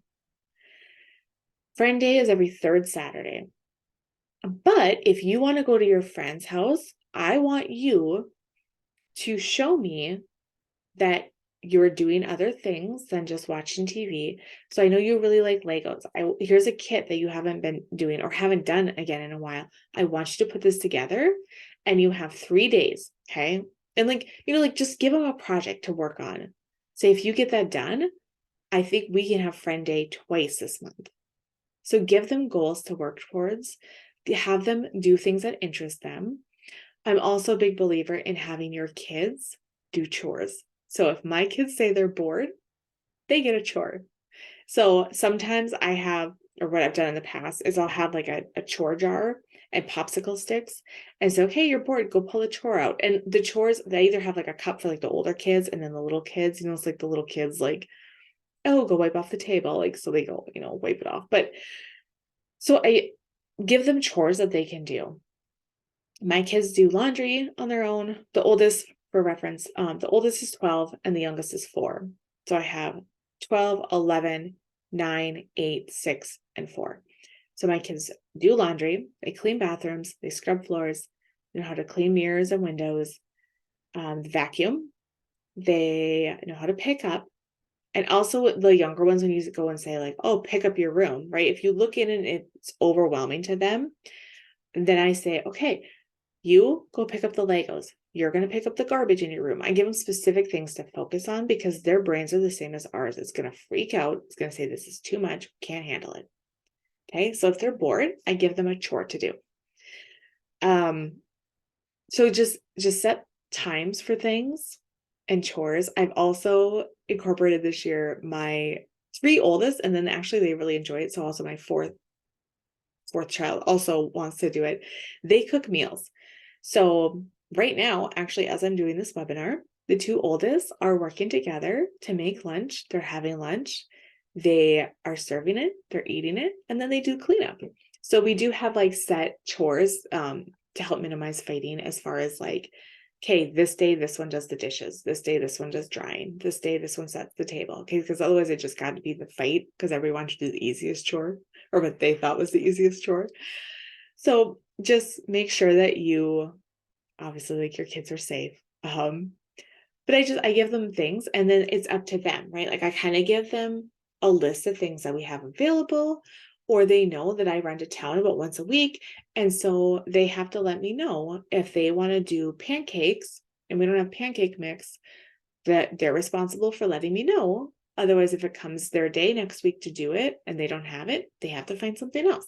Friend day is every 3rd Saturday. But if you want to go to your friend's house, I want you to show me that you're doing other things than just watching TV. So I know you really like Legos. Here's a kit that you haven't been doing or haven't done again in a while. I want you to put this together and you have 3 days. Okay. And like, just give them a project to work on. Say, if you get that done, I think we can have friend day twice this month. So give them goals to work towards, have them do things that interest them. I'm also a big believer in having your kids do chores. So if my kids say they're bored, they get a chore. So sometimes I have, or what I've done in the past is I'll have like a chore jar and popsicle sticks. And so, okay, you're bored, go pull a chore out. And the chores, they either have like a cup for like the older kids and then the little kids, it's like the little kids like, oh, go wipe off the table. Like, so they go, wipe it off. But so I give them chores that they can do. My kids do laundry on their own. The oldest, for reference, the oldest is 12 and the youngest is 4. So I have 12, 11, 9, 8, 6, and 4. So my kids do laundry, they clean bathrooms, they scrub floors, they know how to clean mirrors and windows, vacuum, they know how to pick up. And also the younger ones, when you go and say like, oh, pick up your room, right? If you look in and it's overwhelming to them, then I say, okay, you go pick up the Legos. You're going to pick up the garbage in your room. I give them specific things to focus on because their brains are the same as ours. It's going to freak out. It's going to say, this is too much. Can't handle it. Okay. So if they're bored, I give them a chore to do. So just set times for things and chores. I've also incorporated this year my three oldest, and then actually they really enjoy it. So also my fourth child also wants to do it. They cook meals. So right now, actually, as I'm doing this webinar, the two oldest are working together to make lunch. They're having lunch. They are serving it, they're eating it, and then they do cleanup. So we do have like set chores to help minimize fighting, as far as like, okay, this day, this one does the dishes. This day, this one does drying. This day, this one sets the table. Okay, because otherwise it just got to be the fight because everyone should do the easiest chore, or what they thought was the easiest chore. So just make sure that you, obviously, like, your kids are safe. But I give them things, and then it's up to them, right? Like, I kind of give them a list of things that we have available, or they know that I run to town about once a week. And so they have to let me know if they want to do pancakes and we don't have pancake mix, that they're responsible for letting me know. Otherwise, if it comes their day next week to do it and they don't have it, they have to find something else.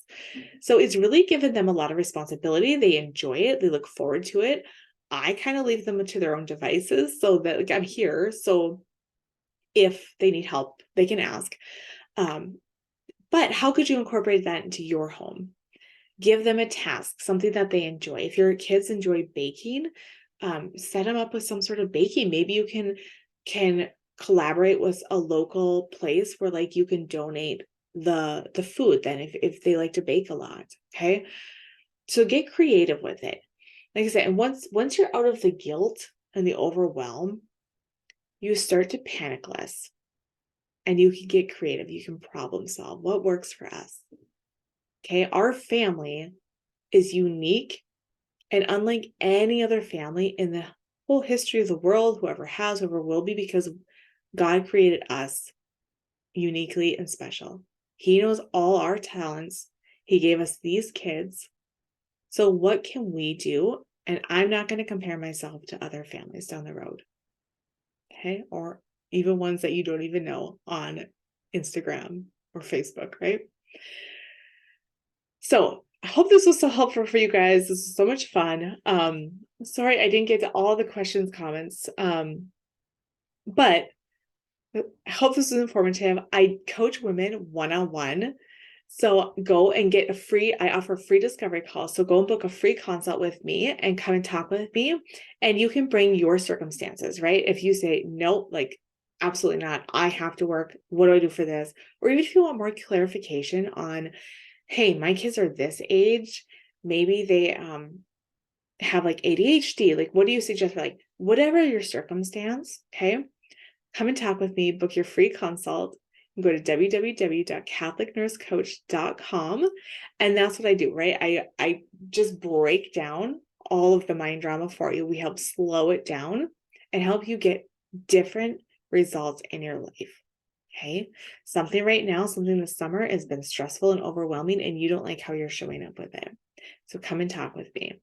So it's really given them a lot of responsibility. They enjoy it. They look forward to it. I kind of leave them to their own devices so that, like, I'm here. So if they need help, they can ask. But how could you incorporate that into your home? Give them a task, something that they enjoy. If your kids enjoy baking, set them up with some sort of baking. Maybe you can collaborate with a local place where, like, you can donate the food then if they like to bake a lot. Okay. So get creative with it. Like I said, and once you're out of the guilt and the overwhelm, you start to panic less and you can get creative. You can problem solve. What works for us? Okay. Our family is unique and unlike any other family in the whole history of the world, whoever has, whoever will be, because God created us uniquely and special. He knows all our talents. He gave us these kids. So what can we do? And I'm not going to compare myself to other families down the road. Okay. Or even ones that you don't even know on Instagram or Facebook, right? So I hope this was so helpful for you guys. This was so much fun. Sorry I didn't get to all the questions, comments, but I hope this was informative. I coach women one-on-one. So go and get I offer free discovery calls. So go and book a free consult with me and come and talk with me. And you can bring your circumstances, right? If you say, no, like, absolutely not, I have to work. What do I do for this? Or even if you want more clarification on, hey, my kids are this age, maybe they have like ADHD. Like, what do you suggest for, like, whatever your circumstance? Okay. Come and talk with me, book your free consult, and go to www.catholicnursecoach.com. And that's what I do, right? I just break down all of the mind drama for you. We help slow it down and help you get different results in your life. Okay. Something right now, something this summer has been stressful and overwhelming, and you don't like how you're showing up with it. So come and talk with me.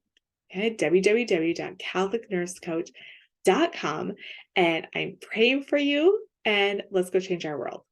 Okay. www.catholicnursecoach.com. And I'm praying for you, and let's go change our world.